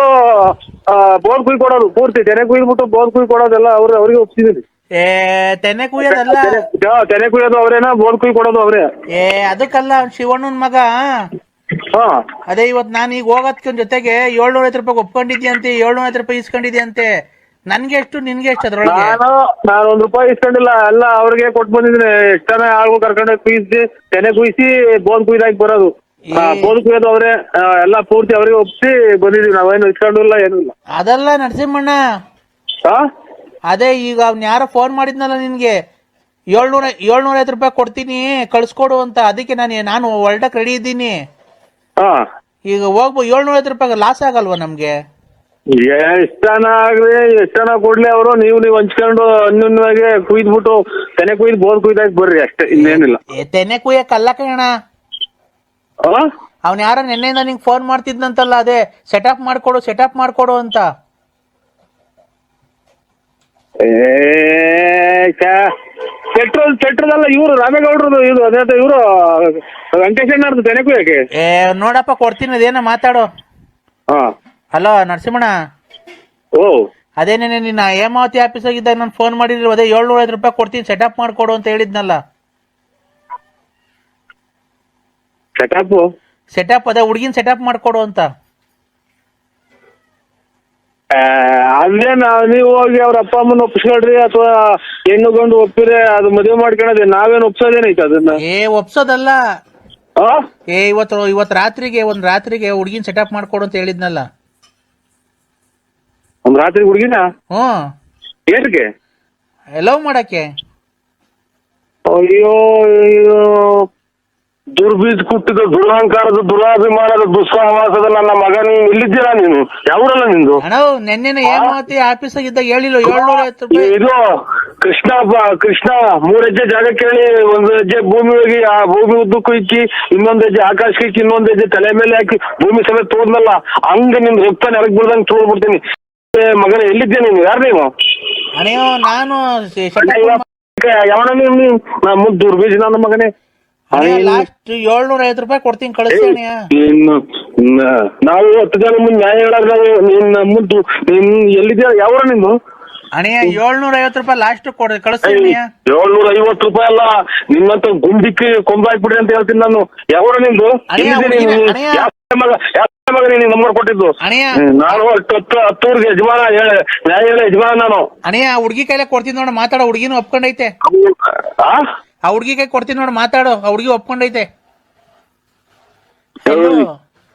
ಬೋರ್ ಕುಯ್ ಕೊಡೋದು ಪೂರ್ತಿ, ತೆನೆ ಕುಯ್ದ್ಬಿಟ್ಟು ಬೋರ್ ಕುಯ್ ಕೊಡೋದೆಲ್ಲ ಅವ್ರಿಗೆ ಒಪ್ಪಿಸಿದ್ದೀನಿ. ತೆನೆ ಕುಯ್ಯೋದಲ್ಲ, ತೆನೆ ಕುಯ್ಯೋದು ಅವ್ರೇನಾ, ಬೋರ್ ಕುಯ್ ಕೊಡೋದು ಅವ್ರೆ. ಅದಕ್ಕಲ್ಲ, ಶಿವಣ್ಣನ ಮಗ. ಅದೇ ಇವತ್ತು ನಾನು ಈಗ ಹೋಗೋದ್ಕ ಜೊತೆಗೆ 750 ರೂಪಾಯಿ ಒಪ್ಕೊಂಡಿದ್ಯಂತೆ, 750 ರೂಪಾಯಿ ಇಸ್ಕೊಂಡಿದ್ಯಂತೆ. ನನ್ಗೆ ಎಷ್ಟು ನಿನ್ಗೆ ಎಷ್ಟು ಅದ್ರೊಳಗೆ? ನಾನು ₹1 ಇಸ್ಕೊಂಡಿಲ್ಲ, ಎಲ್ಲ ಅವ್ರಿಗೆ ಕೊಟ್ಟು ಬಂದಿದ್ದೀನಿ. ಎಷ್ಟಾನ ಆಳ್ಗೂ ಕರ್ಕೊಂಡು ಕುಯ್ಸಿ ತೆನೆ ಕುಯ್ಸಿ ಬೋನ್ ಕುಯ್ದಾಕಿ ಬರೋದು. ಬೋನ್ ಕುಯ್ಯೋದು ಅವ್ರೆ, ಎಲ್ಲ ಪೂರ್ತಿ ಅವ್ರಿಗೆ ಒಪ್ಸಿ ಬಂದಿದೀವಿ. ನಾವೇನು ಇಸ್ಕೊಂಡಿಲ್ಲ, ಏನೂ ಇಲ್ಲ. ಅದಲ್ಲ ನರಸಿಂಹಣ್ಣ, ಅದೇ ಈಗ ಅವ್ನ ಯಾರೋ ಫೋನ್ ಮಾಡಿದ್ನಲ್ಲ ನಿನ್ಗೆ, 750 ರೂಪಾಯಿ ಕೊಡ್ತೀನಿ ಕಳ್ಸ್ಕೊಡು ಅಂತ. ಅದಕ್ಕೆ ನಾನು ಹೊರಡಕ್ ರೆಡಿ ಇದ್ದೀನಿ. ಈಗ ಹೋಗ್ಬೋದು. 750 ರೂಪಾಯಿ ಲಾಸ್ ಆಗಲ್ವಾ ನಮ್ಗೆ? ಎಷ್ಟನ ಆಗ್ಲಿ, ಎಷ್ಟನ ಕೊಡ್ಲಿ ಅವರು, ನೀವು ಹಂಚ್ಕೊಂಡು ಅನ್ಯೂನ್ಯವಾಗಿ ಕುಯ್ದ್ಬಿಟ್ಟು ತೆನೆ ಕುಯ್ದು ಬೋರ್ ಕುಯ್ದಾಕಿ ಬರ್ರಿ ಅಷ್ಟೇ, ಇನ್ನೇನಿಲ್ಲ. ತೆನೆ ಕುಯ್ಯಕ್ ಅಲ್ಲ ಕಣ, ಅವ್ನ ಯಾರ ನೆನ್ನೆಯಿಂದ ನಿಂಗೆ ಫೋನ್ ಮಾಡ್ತಿದ್ನಂತಲ್ಲ, ಅದೇ ಸೆಟಪ್ ಮಾಡ್ಕೊಡು ಅಂತ. ಕೆಟ್ಟದಲ್ಲ, ಇವ್ರು ರಾಮೇಗೌಡ್ರದು ಇದು, ಅದೇ ಇವ್ರು ವೆಂಕಟೇಶಣ್ಣವ್ರದ್ದು ತೆನೆ ಕುಯ್ಯಕ್ಕೆ. ನೋಡಪ್ಪ ಕೊಡ್ತೀನಿ, ಅದೇನ ಮಾತಾಡೋ. ಹಲೋ ನರಸಿಂಹಣ್ಣ, ಅದೇನೇನೆ ನಿನ್ನ ಹೇಮಾವತಿ ಆಫೀಸ್ ಆಗಿದ್ದಾಗ ನಾನು ಫೋನ್ ಮಾಡಿದ್ರು, ಅದೇ 750 ರೂಪಾಯಿ ಕೊಡ್ತೀನಿ ಸೆಟಪ್ ಮಾಡ್ಕೊಡು ಅಂತ ಹೇಳಿದ್ನಲ್ಲ. ಸೆಟಪ್ ಅದೇ ಹುಡುಗಿನ ಸೆಟಪ್ ಮಾಡ್ಕೊಡು ಅಂತ. ಅದೇನ ನೀವು ಹೋಗಿ ಅವ್ರ ಅಪ್ಪ ಅಮ್ಮನ ಒಪ್ಪಿಸ್ಕೊಳ್ರಿ ಅಥವಾ ಹೆಣ್ಣು ಗಂಡು ಒಪ್ಪಿದ್ರೆ ಅದು ಮದುವೆ ಮಾಡ್ಕೊಳೋದೇ, ನಾವೇನು ಒಪ್ಸೋದೇನೈತೆ ಅದನ್ನ? ಒಪ್ಸೋದಲ್ಲ. ಇವತ್ತು ರಾತ್ರಿಗೆ ಹುಡುಗಿನ ಸೆಟಪ್ ಮಾಡ್ಕೊಡು ಅಂತ ಹೇಳಿದ್ನಲ್ಲ. ಒಂದ್ ರಾತ್ರಿ ಹುಡುಗಿನ? ಏನಕ್ಕೆ? ಲವ್ ಮಾಡಕ್ಕೆ. ಅಯ್ಯೋ ದುರ್ಬೀಜ್ ಕುಟ್ಟಿದ ದುರಹಂಕಾರದ ದುರಾಭಿಮಾನದ ದುಸ್ಸಹವಾಸದ ನನ್ನ ಮಗ, ನೀನು ಇಲ್ಲಿದ್ದೀರಾ? ನೀನು ಯಾವೂರಲ್ಲ ನಿಂದು? ಅಣ್ಣ ನೆನ್ನೆನ ಏನ್ ಮಾತಿ ಆಫೀಸಾಗ ಇದ್ದಾಗ ಹೇಳಿಲ್ಲ 750 ರೂಪಾಯಿ. ಇದು ಕೃಷ್ಣ 3 ಹೆಜ್ಜೆ ಜಾಗ ಕೇಳಿ 1 ಹೆಜ್ಜೆ ಭೂಮಿ ಹೋಗಿ ಆ ಭೂಮಿ ಉದ್ದಕ್ಕೂ ಇಕ್ಕಿ, ಇನ್ನೊಂದ್ ಹೆಜ್ಜೆ ಆಕಾಶಕ್ಕೆ ಇಕ್ಕಿ, ಇನ್ನೊಂದ್ ಹೆಜ್ಜೆ ತಲೆ ಮೇಲೆ ಹಾಕಿ ಭೂಮಿ ಸಮೇತ ತೋದ್ನಲ್ಲ, ಹಂಗ ನಿನ್ ರಕ್ತ ನೆಲಕ್ ಬಿಡ್ದಂಗ್ ತೋಡ್ಬಿಡ್ತೀನಿ. ಮಗನ ಎಲ್ಲಿದ್ದೆ ನೀನು? ಯಾರು ನೀನು? ಅಣ್ಣ ನಾನು ಯಾವಣ ನೀನು? ನಮ್ಮ ದುರ್ಬೀಜ್ ನನ್ನ ಮಗನೇ. ಲಾಸ್ಟ್ 750 ರೂಪಾಯಿ ಕೊಡ್ತೀನಿ, ಕಳಿಸಿ ಅಣ್ಣ. ನಾವು 10 ಜನ ಮುಂದೆ ನ್ಯಾಯ ಹೇಳಾಗ ನಿನ್ನ ಮುದ್ದು ಎಲ್ಲಿದ್ಯಾ? ಯಾವ ನಿಂದು? ಅಣ್ಣ 750 ರೂಪಾಯಿ ಲಾಸ್ಟ್ ಕಳಿಸ್ತೀನಿ. 750 ರೂಪಾಯಿ ಅಲ್ಲ, ನಿನ್ನಂತ ಗುಂಡಿಕ್ಕಿ ಕೊಂಬ ಹಾಕ್ಬಿಡಿ ಅಂತ ಹೇಳ್ತೀನಿ ನಾನು. ಯಾವ ನಿಂದು? ಮಗ ನೀನು ನಂಬರ್ ಕೊಟ್ಟಿದ್ದು? ನಾನು 10 ಯಜಮಾನ ನ್ಯಾಯ ಹೇಳ ಯಜಮಾನ ನಾನು. ಅಣ್ಣ ಹುಡುಗಿ ಕೈಲೇ ಕೊಡ್ತೀನಿ ನೋಡ, ಮಾತಾಡೋ. ಹುಡುಗಿನೂ ಒಪ್ಕೊಂಡೈತೆ. ಆ ಹುಡುಗಿ ಕೈ ಕೊಡ್ತೀನಿ ನೋಡು, ಮಾತಾಡೋ. ಆ ಹುಡುಗಿ ಒಪ್ಕೊಂಡೈತೆ.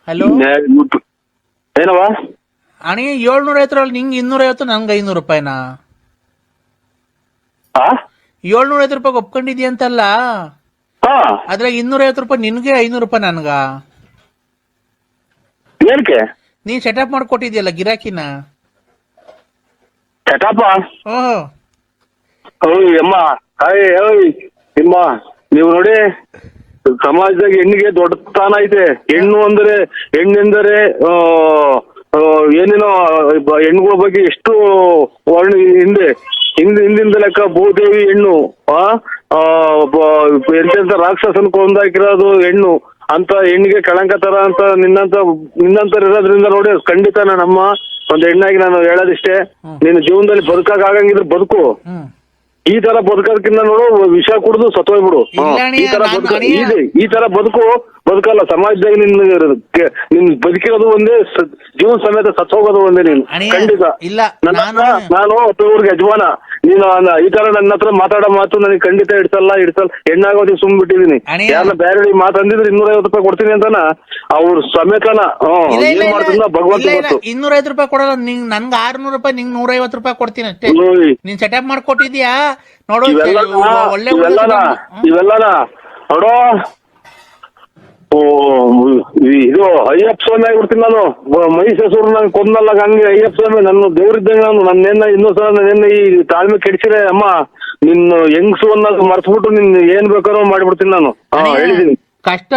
ಹಲೋ ಏನವ? ಅಣ್ಣ 750 ನಿಂಗೆ 250, ನಂಗೆ 500 ರೂಪಾಯಿನಾ? 750 ರೂಪಾಯಿ ಒಪ್ಕೊಂಡಿದ್ಯ ಅಂತಲ್ಲ, ಅದ್ರಾಗ 250 ರೂಪಾಯಿ ನಿನ್ಗೆ, 500 ರೂಪಾಯಿ ನನ್ಗ. ಏನಕ್ಕೆ? ನೀನ್ ಸೆಟಪ್ ಮಾಡ್ಕೊಟ್ಟಿದ್ಯಲ್ಲ ಗಿರಾಕಿನ. ಸೆಟಪ್? ಓಹ್ ಅಮ್ಮ ನಿಮ್ಮ ನೀವು ನೋಡಿ, ಸಮಾಜದಾಗ ಹೆಣ್ಣಿಗೆ ದೊಡ್ಡ ಸ್ಥಾನ ಐತೆ. ಹೆಣ್ಣೆಂದರೆ ಏನೇನೋ ಹೆಣ್ಣುಗಳ ಬಗ್ಗೆ ಎಷ್ಟು ಹಿಂದಿಂದ ಲೆಕ್ಕ ಭೂದೇವಿ ಹೆಣ್ಣು, ಎಂತೆಂತ ರಾಕ್ಷಸನ್ ಕೊಂದಾಕಿರೋದು ಹೆಣ್ಣು ಅಂತ ಹೆಣ್ಣಿಗೆ ಕಳಂಕ ತರ ಅಂತ ನಿನ್ನಂತ ಇರೋದ್ರಿಂದ ನೋಡಿ, ಖಂಡಿತ ನಮ್ಮ ಒಂದ್ ಹೆಣ್ಣಾಗಿ ನಾನು ಹೇಳೋದಿಷ್ಟೇ, ನೀನು ಜೀವನದಲ್ಲಿ ಬದುಕಾಗಂಗಿದ್ರೆ ಬದುಕು. ಈ ತರ ಬದುಕೋದಕ್ಕಿಂತ ನೋಡು, ವಿಷ ಕುಡಿದು ಸತ್ತೋಗ್ಬಿಡು. ಈ ತರ ಬದುಕಲ್ಲ. ಸಮಾಜದಾಗ ನಿನ್ ಬದುಕಿರೋದು ಒಂದೇ, ಜೀವನ ಸಮೇತ ಸತ್ತೋಗೋದು ಒಂದೇ. ನೀನು ಖಂಡಿತ ನಾನು 10 ಯಜಮಾನ. ನೀನು ಈ ತರ ನನ್ನ ಹತ್ರ ಮಾತಾಡೋ ಮಾತು ನನಗೆ ಖಂಡಿತ ಇಡ್ಸಲ್ಲ. ಹೆಣ್ಣಾಗೋದಿ ಸುಮ್ಬಿಟ್ಟಿದೀನಿ. ಯಾರನ್ನ ಬೇರೆ ಮಾತಂದಿದ್ರೆ 250 ರೂಪಾಯಿ ಕೊಡ್ತೀನಿ ಅಂತಾನ ಅವ್ರು ಸಮೇತನ. ಏನ್ ಮಾಡ್ತಿಲ್ಲ ಭಗವಂತ ಗೊತ್ತು. 250 ರೂಪಾಯಿ ಕೊಡಲ್ಲ, ನನ್ಗೆ 600 ರೂಪಾಯಿ, ನಿಂಗೆ 150 ರೂಪಾಯಿ ಕೊಡ್ತೀನಿ ಅಷ್ಟೇ. ನೀನ್ ಸೆಟಪ್ ಮಾಡ್ಕೊಟ್ಟಿದ್ಯಾ ನೋಡು. ಇವೆಲ್ಲನ ನೋಡೋ, ಇದು ಅಯ್ಯಪ್ಪ ಸ್ವಾಮಿ ಆಗಿಬಿಡ್ತೀನಿ ನಾನು. ಮಹಿಷಾಸುರ ನಂಗೆ ಕೊಂದಲ್ಲ, ಹಂಗೆ ಅಯ್ಯಪ್ಪ ಸ್ವಾಮಿ ನನ್ನ ದೇವ್ರಿದ್ದಂಗೆ ನಾನು. ನನ್ನೇನ ಇನ್ನೊಂದ್ಸಲ ನನ್ನೇನ ಈ ತಾಳ್ಮೆ ಕೆಡಿಸಿರೆ ಅಮ್ಮ, ನಿನ್ನ ಹೆಂಗ್ಸು ಅನ್ನೋದು ಮರ್ಸ್ಬಿಟ್ಟು ನಿನ್ ಏನ್ ಬೇಕಾದ್ರೂ ಮಾಡ್ಬಿಡ್ತೀನಿ ನಾನು. ಹೇಳಿದೀನಿ. ಕಷ್ಟ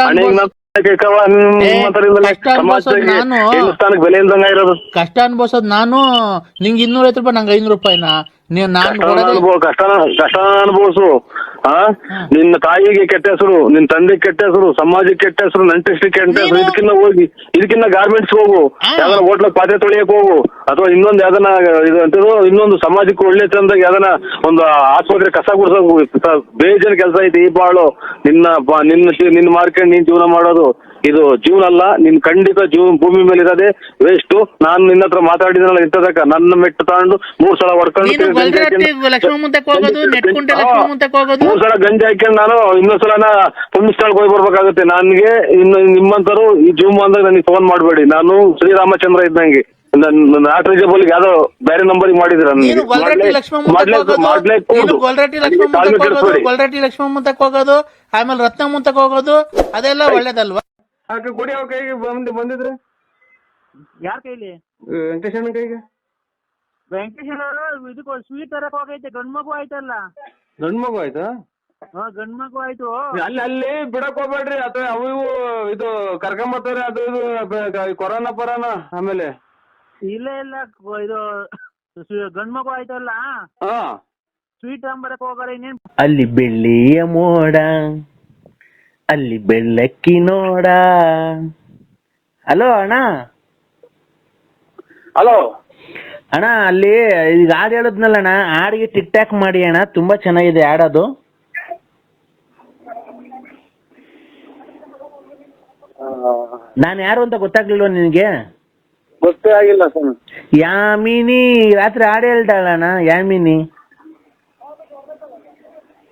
ಬೆಲೆ ಇಲ್ದಂಗ ಇರೋದು. ಕಷ್ಟ ಅನ್ಬೋಸೋದ್ ನಾನು. ನಿಂಗೆ 250 ರೂಪಾಯಿ, ನಂಗೆ 500 ರೂಪಾಯಿನಾ? ಕಷ್ಟ ಅನುಭವಿಸು. ನಿನ್ನ ತಾಯಿಗೆ ಕೆಟ್ಟ ಹೆಸರು, ನಿನ್ ತಂದೆಗೆ ಕೆಟ್ಟ ಹೆಸರು, ಸಮಾಜಕ್ಕೆ ಕೆಟ್ಟ ಹೆಸರು, ನಂಟಿಸ್ಟಿಗೆ ಕೆಟ್ಟ ಹೆಸರು. ಇದಕ್ಕಿನ್ನ ಗಾರ್ಮೆಂಟ್ಸ್ ಹೋಗು, ಯಾವ್ದಾರ ಹೋಟ್ಲಕ್ ಪಾತ್ರೆ ತೊಳಿಯಕ್ ಹೋಗು, ಅಥವಾ ಇನ್ನೊಂದು ಯಾವ್ದನ ಇನ್ನೊಂದು ಸಮಾಜಕ್ಕೆ ಒಳ್ಳೆ ಚಂದಾಗ ಯಾವ್ದನ ಒಂದು ಆಸ್ಪತ್ರೆ ಕಸ ಗುಡ್ಸೋಕು. ಬೇಜಾನ್ ಕೆಲಸ ಐತಿ ಈ ಬಾಳು. ನಿನ್ನ ಮಾರ್ಕೆಟ್ ನೀನ್ ಜೀವನ ಮಾಡೋದು ಇದು ಜೀವನ ಅಲ್ಲ. ನಿನ್ ಖಂಡಿತ ಭೂಮಿ ಮೇಲೆ ಇರೋದೇ ವೇಸ್ಟ್. ನಾನು ನಿನ್ನ ಹತ್ರ ಮಾತಾಡಿದ್ರಲ್ಲ ಇಂಥದಕ್ಕ ನನ್ನ ಮೆಟ್ಟು ತಗೊಂಡು 3 ಸಲ ಹೊಡ್ಕೊಂಡು 3 ಸಲ ಗಂಜಿ ಹಾಕೊಂಡು ನಾನು ಇನ್ನೊಂದ್ಸಲ ಪುಣ್ಯಸ್ಥಳಕ್ಕೆ ಹೋಗಿ ಬರ್ಬೇಕಾಗುತ್ತೆ. ನನ್ಗೆ ನಿಮ್ಮಂತರು ಈ ಜೂಮ್ ಅಂದಾಗ ನನಗೆ ಫೋನ್ ಮಾಡಬೇಡಿ. ನಾನು ಶ್ರೀರಾಮಚಂದ್ರ ಇದ್ದಂಗೆ. ನಾಟ್ರಿಜಬಲ್ ಯಾವ್ದೋ ಬೇರೆ ನಂಬರ್ ಮಾಡಿದ್ರ ಗೊಲ್ರಟ್ಟಿ ಲಕ್ಷ್ಮಣ ಮುಂತಕ್ ಹೋಗೋದು, ಆಮೇಲೆ ರತ್ನ ಮುಂತಕ್ ಹೋಗೋದು, ಅದೆಲ್ಲ ಒಳ್ಳೇದಲ್ವಾ? ಕೊಡಿ ಅವ್ರ ಕೈಗೆ ಬಂದಿದ್ರೆ. ಯಾರ ಕೈಲಿ? ವೆಂಕಟೇಶನ ಕೈಗೆ. ವೆಂಕಟೇಶನ ಇದಕ್ಕೆ ಸ್ವೀಟ್ ತರಕ್ ಹೋಗೈತೆ. ಗಂಡ್ ಮಗು ಆಯ್ತಲ್ಲ. ಗಂಡ್ ಮಗು ಆಯ್ತಾ? ಗಂಡ್ ಮಗು ಆಯ್ತು. ಅಲ್ಲಿ ಬಿಡಕ್ ಹೋಗ್ಬೇಡ್ರಿ, ಅಥವಾ ಅವು ಇವು ಇದು ಕರ್ಕೊಂಬರ್ತಾರೆ. ಅದು ಇದು ಕೊರೋನಾ ಆಮೇಲೆ ಇಲ್ಲ ಇದು ಗಂಡ್ ಮಗು ಆಯ್ತಲ್ಲ, ಸ್ವೀಟ್ ತಗೊಂಬರಕ್ ಹೋಗಾರ. ಇನ್ನೇನ್ ಅಲ್ಲಿ ಬೆಳ್ಳಿಯ ಮೋಡ, ಅಲ್ಲಿ ಬೆಳ್ಳಕ್ಕಿ ನೋಡ. ಹಲೋ ಅಣ್ಣ. ಹಲೋ ಅಣ್ಣ, ಅಲ್ಲಿ ಈಗ ಹಾಡು ಹೇಳದ್ನಲ್ಲ ಅಣ್ಣ, ಹಾಡಿಗೆ ಟಿಕ್ ಟಾಕ್ ಮಾಡಿ ಅಣ್ಣ, ತುಂಬಾ ಚೆನ್ನಾಗಿದೆ ಹಾಡೋದು. ನಾನು ಯಾರು ಅಂತ ಗೊತ್ತಾಗ್ಲಿಲ್ವ ನಿನಗೆ? ಗೊತ್ತೇ ಆಗಿಲ್ಲ ಸ್ವಾಮಿ. ಯಾಮಿನಿ ರಾತ್ರಿ ಹಾಡು ಹೇಳ್ತಾಳಣ್ಣ. ಯಾಮಿನಿ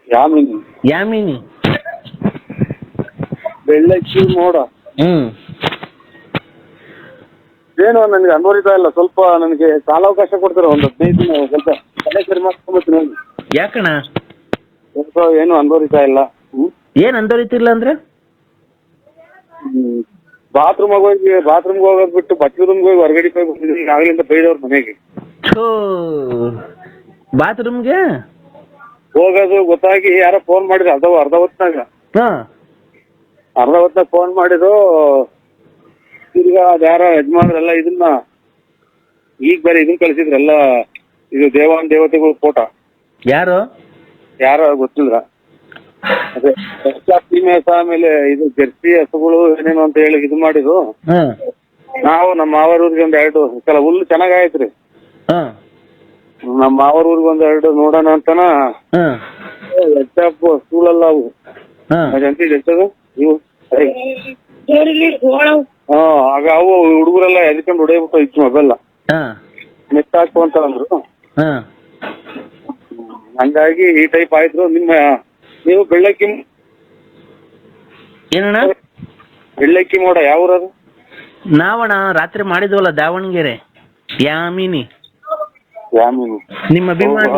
ಯಾಮಿನಿ ಯಾಮಿನಿ ಬೆಳ್ಳಕ್ಕಿ ಮೋಡ. ಏನು ನನಗೆ ಅನ್ವರಿತಾ ಇಲ್ಲ. ಸ್ವಲ್ಪ ನನಗೆ ಕಾಲಾವಕಾಶ ಕೊಡ್ತಾರೆ, ಒಂದು 15 ದಿನ. ಸ್ವಲ್ಪ ತಲೆ ಸರಿ ಮಾಡ್ಕೊಂಡ್ಬರ್ತೀನಿ. ಯಾಕಣ್ಣ? ಸ್ವಲ್ಪ ಏನು ಅನ್ವರಿತಾ ಇಲ್ಲ. ಏನ್ ಅಂದೋರಿತಿಲ್ಲ ಅಂದ್ರೆ? ಬಾತ್ರೂಮ್ಗೆ ಹೋಗೋದ್ ಬಿಟ್ಟು ಬಟ್ಟೆ ರೂಮ್ಗೆ ಹೋಗಿ ಹೊರಗಡೆ ಹೋಗಿ ಬಂದಿದ್ದೀನಿ. ಆಗ್ಲಿಂದ ಬೈದವ್ರ ಮನೆಗೆ ಬಾತ್ರೂಮ್ಗೆ ಹೋಗೋದು ಗೊತ್ತಾಗಿ ಯಾರೋ ಫೋನ್ ಮಾಡಿದ್ರು. ಅರ್ಧ ಹೊತ್ನಾಗ ಫೋನ್ ಮಾಡಿದ್ರು. ತಿರ್ಗಾ ಅದ್ಯಾರ ಯಜಮಾನ್ರೆಲ್ಲ ಇದನ್ನ ಈಗ ಬೇರೆ ಇದನ್ನ ಕಳಿಸಿದ್ರಲ್ಲ, ಇದು ದೇವತೆಗಳು ಫೋಟೋ. ಯಾರು ಗೊತ್ತಿಲ್ಲ. ಅದೇ ಆಮೇಲೆ ಇದು ಜರ್ಸಿ ಹಸುಗಳು ಏನೇನು ಅಂತ ಹೇಳಿ ಇದು ಮಾಡಿದ್ರು. ನಾವು ನಮ್ಮ ಮಾವರೂರಿಗೆ ಒಂದ್ 2 ಸಲ ಹುಲ್ಲು ಚೆನ್ನಾಗಾಯ್ತ್ರಿ. ನಮ್ಮ ಮಾವರೂರಿಗೆ ಒಂದ್ 2 ನೋಡೋಣ ಅಂತನ ಸ್ಕೂಲಲ್ಲ ಅವು ಎಷ್ಟದು ಇವು. ಆಗ ಅವು ಹುಡುಗರೆಲ್ಲ ಎದ್ಕೊಂಡು ಹೊಡೆಯಬಿಟ್ಟು ಇತ್ತು ಮೊಬೈಲ್ ನೆಟ್ ಹಾಕು ಅಂತ ಅಂದ್ರು. ಹಂಗಾಗಿ ಈ ಟೈಪ್ ಆಯ್ತು. ನೀವು ಬೆಳ್ಳಕ್ಕಿ ಮೋಡ ಯಾವೂರದು? ನಾವಣ ರಾತ್ರಿ ಮಾಡಿದ್ವಲ್ಲ ದಾವಣಗೆರೆ. ಯಾಮಿನಿ ನಿಮ್ಮ ಅಭಿಮಾನಿ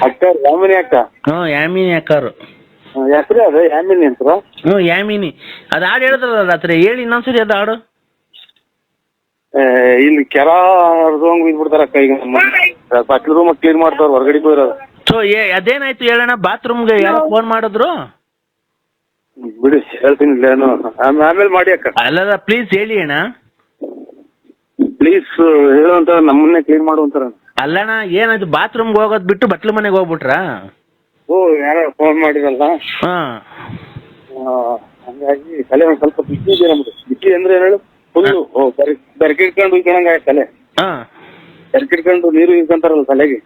ಅಕ್ಕ ಯಾಮಿನಿ ಅಕ್ಕ. ಯಾಮಿನಿ ಅಕ್ಕಾರು ಹೆಸರೇ ಅದ ಯಾಮಿನಿ ಅಂತ. ಯಾಮಿನಿ ಅದ್ ಹಾಡು ಹೇಳಿದ್ರಲ್ಲ ರಾತ್ರಿ. ಹೇಳಿ ಇನ್ನೊಂದ್ಸರಿ ಅದ್ ಹಾಡು. ಇಲ್ಲಿ ಕೆರ ಬಿಡ್ತಾರ ಅಕ್ಕ. ಈಗ ಬಟ್ಲು ರೂಮ್ ಕ್ಲೀನ್ ಮಾಡ್ತಾರ, ಹೊರಗಡೆ ಹೋಗಿರೋದು. ಸೊ ಅದೇನಾಯ್ತು ಹೇಳೋಣ? ಬಾತ್ರೂಮ್ಗೆ ಯಾರೋ ಫೋನ್ ಮಾಡಿದ್ರು. ಬಿಡಿ ಹೇಳ್ತೀನಿ, ಆಮೇಲೆ ಮಾಡಿ ಅಕ್ಕ. ಅಲ್ಲ ಪ್ಲೀಸ್ ಹೇಳಿ ಅಣ್ಣ. ಪ್ಲೀಸ್ ಹೇಳುವಂತ ನಮ್ಮನ್ನೇ ಕ್ಲೀನ್ ಮಾಡುವಂತಾರ. ಅಲ್ಲಣ್ಣ ಏನಾಯ್ತು? ಬಾತ್ರೂಮ್ಗೆ ಹೋಗೋದ್ ಬಿಟ್ಟು ಬಟ್ಲು ಮನೆಗೆ ಹೋಗ್ಬಿಟ್ರಾ? ಯಾರೋ ಫೋನ್ ಮಾಡಿರಲ್ಲ. ಹಂಗಾಗಿ ತಲೆ ಒಂದ್ ಸ್ವಲ್ಪ ಬಿಸಿ ಇದೆ ನಮ್ದು. ಬಿಸಿ ಅಂದ್ರೆ ಏನ್ ಹೇಳು, ಫುಲ್ಲು ಬೆರಕಿಡ್ಕೊಂಡು ಇಟ್ಕೊಂಡಂಗ ತಲೆ. ಬೆರಕಿಡ್ಕೊಂಡು ನೀರು ಇಟ್ಕೊಂತಾರಲ್ಲ ತಲೆಗೆ.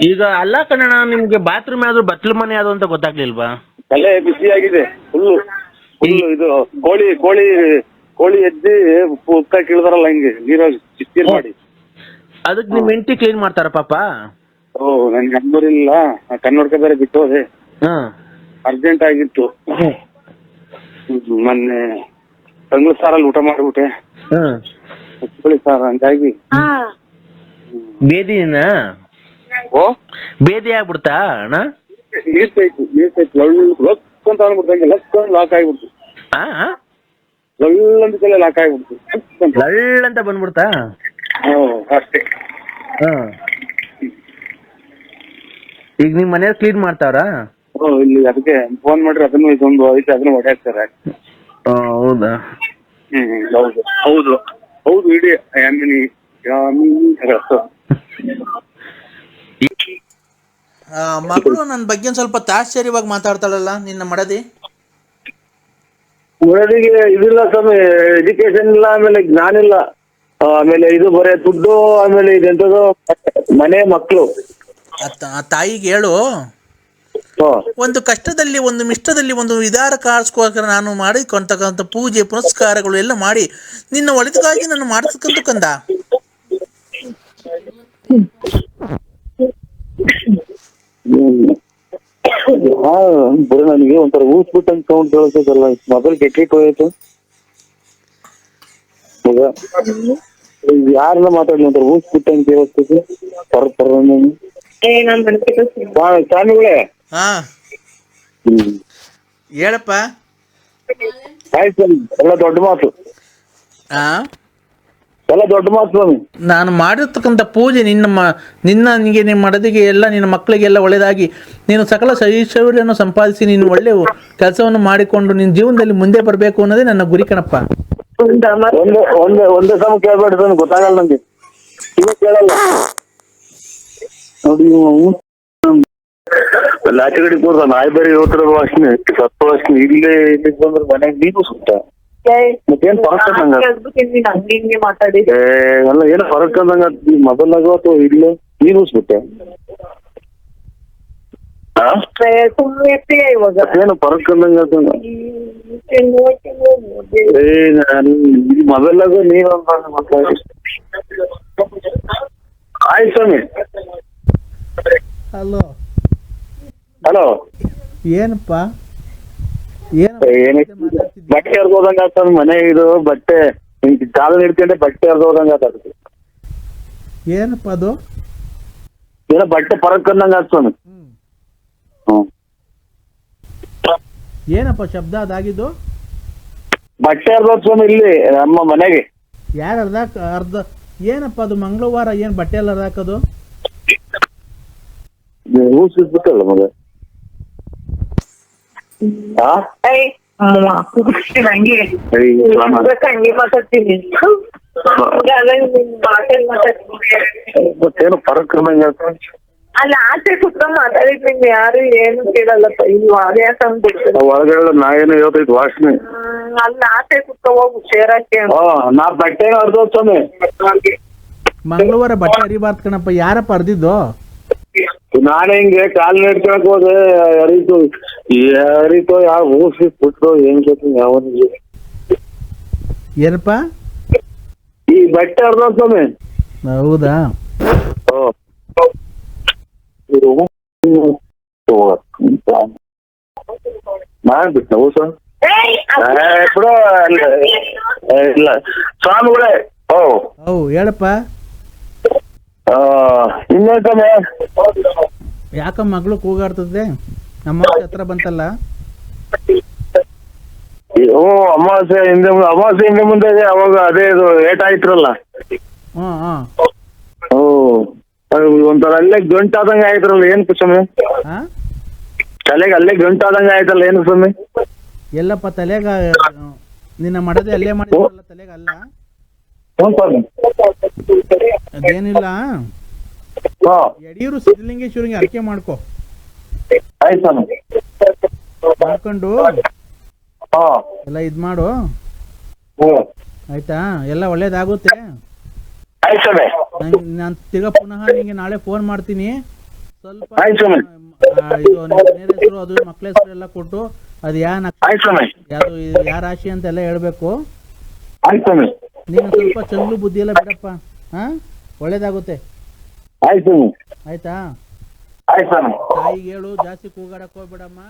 ಈಗ ಅಲ್ಲ ಕಣಣ್ಣ, ನಿಮ್ಗೆ ಬಾತ್ರೂಮ್ ಯಾವ್ದು ಬಟ್ಲು ಮನೆ ಯಾವ್ದು ಅಂತ ಗೊತ್ತಾಗ್ಲಿಲ್ವಾ? ತಲೆ ಬಿಸಿ ಆಗಿದೆ ಫುಲ್ಲು. ಇದು ಕೋಳಿ ಎದ್ದಿ ಉಕ್ಕ ಕೀಳ್ದಾರಲ್ಲ ಹಿಂಗೆ ನೀರಾಗಿ ಬಿಸಿ ಮಾಡಿ. ಅದಕ್ಕೆ ನಿಮ್ ಹೆಂಡತಿ ಕ್ಲೀನ್ ಮಾಡ್ತಾರ ಪಾಪ? ನನ್ಗೆ ನಂಬರಿಲ್ಲ, ಕನ್ನಡಕ ಬೇರೆ ಬಿಟ್ಟು ಹೋದೆ. ಅರ್ಜೆಂಟ್ ಆಗಿತ್ತು. ಮೊನ್ನೆ ತಂಗ್ಳು ಸಾರಲ್ಲಿ ಊಟ ಮಾಡ್ಬಿಟ್ಟೆ, ಸಾರ್. ಹಂಗಾಗಿ ಬೇದಿನ ಬೇದಿ ಆಗ್ಬಿಡ್ತಾ ಅಣ್ಣ? ನೀರ್ತೈತು ಲಕ್ ಅಂತ ಅಂದ್ಬಿಡ್ತು. ಲಕ್ ಲಾಕ್ ಆಗಿಬಿಡ್ತು. ಲಳ್ಳಂತ ಲಾಕ್ ಆಗಿಬಿಡ್ತು. ಲಳ್ಳಂತ ಬಂದ್ಬಿಡ್ತಾ? ಅಷ್ಟೇ. ಈಗ ನಿಮ್ ಮನೆಯವ್ರು ಕ್ಲೀನ್ ಮಾಡ್ತಾವ್ರಾ? ಇಲ್ಲಿ ಅದಕ್ಕೆ ಫೋನ್ ಮಾಡ್ರಿ, ಅದನ್ನು ಇದೊಂದು ಐತೆ, ಅದನ್ನು ಹೊಡ್ಯಾಕ್ತಾರೆ. ಹೌದಾ? ಹೌದು ಇಡೀ ಯಾಮಿನಿ ಮಗಳು ನನ್ನ ಬಗ್ಗೆ ಸ್ವಲ್ಪ ತಾಶ್ಚರ್ಯವಾಗಿ ಮಾತಾಡ್ತಾಳಲ್ಲ ನಿನ್ನ ಮಡದಿ. ಮಡದಿಗೆ ಇದಿಲ್ಲ ಸ್ವಾಮಿ, ಎಜುಕೇಶನ್ ಇಲ್ಲ, ಆಮೇಲೆ ಜ್ಞಾನ ಇಲ್ಲ, ಆಮೇಲೆ ಇದು ಬರೇ ದುಡ್ಡು, ಆಮೇಲೆ ಇದೆಂತದು ಮನೆ ಮಕ್ಕಳು. ತಾಯಿಗೆ ಹೇಳು, ಒಂದು ಕಷ್ಟದಲ್ಲಿ ಒಂದು ಮಿಷ್ಟದಲ್ಲಿ ಒಂದು ವಿಧಾರ ಕಾರಿಸ್ಕೋಸ್ಕರ ನಾನು ಮಾಡಿಕೊಂತಕ್ಕಂಥ ಪೂಜೆ ಪುನಸ್ಕಾರಗಳು ಎಲ್ಲ ಮಾಡಿ ನಿನ್ನ ಒಳಿತಿಗಾಗಿ ನಾನು ಮಾಡಿಸ್ಕಂತ ಕಂದ. ನನಗೆ ಒಂಥರ ಊಸ್ಬಿಟ್ಟಂಗ್ ಸೌಂಡ್ ಕೇಳಿಸೋದಲ್ಲ, ಮೊಬೈಲ್ ಕೆಟ್ಟಿಟ್ಟು ಹೋಯ್ತು. ಯಾರನ್ನ ಮಾತಾಡ್ಲಿ ಒಂಥರ ಊಸ್ಬಿಟ್ಟಂಗ್ ಕೇಳಿಸ್ತೈತಿ. ಸ್ವಾಮಿಗಳೇ ಹೇಳಪ್ಪ. ಆಯ್ತು, ಎಲ್ಲ ದೊಡ್ಡ ಮಾತು, ಎಲ್ಲ ದೊಡ್ಡ ಮಾತು ಸ್ವಾಮಿ. ನಾನು ಮಾಡಿರ್ತಕ್ಕಂಥ ಪೂಜೆ ನಿನಗೆ ನಿಮ್ಮ ಮಡದಿಗೆ ಎಲ್ಲ ನಿನ್ನ ಮಕ್ಕಳಿಗೆಲ್ಲ ಒಳ್ಳೆಯದಾಗಿ ನೀನು ಸಕಲ ಐಶ್ವರ್ಯವನ್ನು ಸಂಪಾದಿಸಿ ನೀನು ಒಳ್ಳೆ ಕೆಲಸವನ್ನು ಮಾಡಿಕೊಂಡು ನಿನ್ನ ಜೀವನದಲ್ಲಿ ಮುಂದೆ ಬರಬೇಕು ಅನ್ನೋದೇ ನನ್ನ ಗುರಿ ಕಣಪ್ಪ. ಒಂದೇ ಸಮ ಕೇಳ್ಬೇಡ, ಗೊತ್ತಾಗಲ್ಲ ನಂಗೆ. ಇವಾಗ ಕೇಳಲ್ಲ ನೋಡಿ. ಆಚೆ ಕಡೆ ಕೂರ್ದ ನಾಯಿ ಬೇರೆ ಇವತ್ತರ ವಾಸನೆ, ಸತ್ತ ವಾಸನೆ. ಇಲ್ಲೇ ಇಲ್ಲಿಗೆ ಬಂದ್ರೆ ಮನೆಗೆ ನೀರು ಸುತ್ತ. ಮತ್ತೇನ್ ಫರಕ್ ಎಲ್ಲ ಏನೋ ಫರಕ್ ಅಂದಂಗ ಮೊಬೈಲ್ನಾಗ ಅಥವಾ ಇಲ್ಲೇ ನೀರು ಬಿಟ್ಟೆ. ಏನು ಪರಕ್ಕಂದಂಗ ಮೊದಲಾಗ ನೀವ್ ಆಯ್ತು ಸ್ವಾಮಿ. ಹಲೋ ಹಲೋ ಏನಪ್ಪ ಏನ ಬಟ್ಟೆ ಹರ್ದೋದಂಗ ಆಗ್ತದ ಮನೆ ಇದು ಬಟ್ಟೆ ಕಾಲ ಹಿಡ್ಕೊಂಡೆ ಬಟ್ಟೆ ಹರ್ದೋದಂಗ ಆಗ್ತದ. ಏನಪ್ಪ ಅದು? ಏನೋ ಬಟ್ಟೆ ಪರಕ್ಕಂದಂಗ ಆಗ್ತಾನ. ಏನಪ್ಪ ಶಬ್ದ ಅದಾಗಿದ್ದು? ಬಟ್ಟೆ ಹರ್ದೋದ್ ಸ್ವಾಮಿ ಇಲ್ಲಿ ನಮ್ಮ ಮನೆಗೆ. ಯಾರು ಅರ್ಧ ಏನಪ್ಪ ಅದು? ಮಂಗಳವಾರ ಏನ್ ಬಟ್ಟೆ ಎಲ್ಲ ಹರ್ದಾಕದು? ಊಸಿಸ್ಬಿಟ್ಟಲ್ಲ ಮಗ. ಮತ್ತೇನು ಪರಕ್ಕಂದಂಗ ಆಗ್ತಾನ. ಅಲ್ಲಿ ಆಚೆ ಕುತ್ಕೊಂಡ್ ಮಾತಾಡಿದ್ ನಿಮ್ಗೆ ಯಾರು ಏನು ಕೇಳಲ್ಲಪ್ಪ. ಇಲ್ಲಿ ವಾದ್ಯಾಸ ಅಂದ್ಬಿಡ್ತಾರೆ ಒಳಗಡೆ ನಾ ಏನು ಹೇಳ್ತೈತಿ ವಾಸನೆ. ಅಲ್ಲಿ ಆಚೆ ಕುತ್ಕೊ ಹೋಗು ಸೇರಕ್ಕೆ. ನಾ ಬಟ್ಟೆ ಹರ್ದೋದ್ ಸ್ವಾಮಿ. ಮಂಗಳವಾರ ಬಟ್ಟೆ ಹರಿಬಾರ್ದು ಕಣಪ್ಪ. ಯಾರಪ್ಪ ಹರ್ದಿದ್ದು? ನಾನೇ ಹಿಂಗೆ ಕಾಲ್ ನಡ್ಕೊಳಕ್ ಹೋದೆ, ಹರಿತೋ ಯಾವ ಊಸಿ ಬಿಟ್ರು ಏನ್ ಗೊತ್ತ ಯಾವನಿಗೆ. ಏನಪ್ಪ? ಈ ಬಟ್ಟೆ ಹರ್ದೋದ್ ಸ್ವಾಮಿ. ಹೌದಾ? ಮಾಡ್ಬಿಟ್ಟ ಊಸ ಬಿಡು. ಇಲ್ಲ ಸ್ವಾಮಿಗಳೇ. ಹೇಳಪ್ಪ. ಇನ್ನೇಳ್ತಾನೆ ಯಾಕ ಮಗಳು ಕೂಗಾಡ್ತದೆ? ನಮ್ಮ ಹತ್ರ ಬಂತಲ್ಲ. ಅಮಾವಾಸ್ಯೆ ಹಿಂದೆ ಮುಂದೆ ಅವಾಗ ಅದೇ ಇದು ಏಟ್ ಆಯ್ತ್ರಲ್ಲ. ಒಂಥರ ಅಲ್ಲೇ ಗಂಟಾದಂಗ ಆಯ್ತ್ರಲ್ಲ. ಏನ್ ಸ್ವಾಮಿ ತಲೆಗೆ ಅಲ್ಲೇ ಗಂಟಾದಂಗ ಆಯ್ತಲ್ಲ. ಏನು ಸ್ವಾಮಿ? ಎಲ್ಲಪ್ಪ ತಲೆಗ ನಿನ್ನ ಮಾಡದೆ ಅಲ್ಲೇ ಮಾಡಿದ್ರಲ್ಲ ತಲೆಗ ಅಲ್ಲ? ಅದೇನಿಲ್ಲ, ಯಡಿಯೂರು ಸಿದ್ಧಲಿಂಗೇಶ್ವರಿಗೆ ಅರ್ಕೆ ಮಾಡ್ಕೊ. ಮಾಡ್ಕೊಂಡು ಎಲ್ಲ ಇದ್ ಮಾಡು ಆಯ್ತಾ? ಎಲ್ಲ ಒಳ್ಳೇದಾಗುತ್ತೆ. ನಾನು ತಿರ್ಗಾ ಪುನಃ ನಿಂಗೆ ನಾಳೆ ಫೋನ್ ಮಾಡ್ತೀನಿ. ಸ್ವಲ್ಪ ಇದು ಮನೆ ಹೆಸರು ಅದು ಮಕ್ಳ ಹೆಸರು ಎಲ್ಲ ಕೊಟ್ಟು ಅದು ಯಾವ್ದು ಯಾವ ರಾಶಿ ಅಂತೆಲ್ಲ ಹೇಳ್ಬೇಕು. ನೀನು ಸ್ವಲ್ಪ ಚಂಗ್ಲು ಬುದ್ಧಿ ಎಲ್ಲ ಬಿಡಪ್ಪ. ಒಳ್ಳೇದಾಗುತ್ತೆ. ಆಯ್ತಾ? ತಾಯಿಗೆ ಹೇಳು ಜಾಸ್ತಿ ಕೂಗಾಡಕ್ ಹೋಗ್ಬೇಡಮ್ಮ.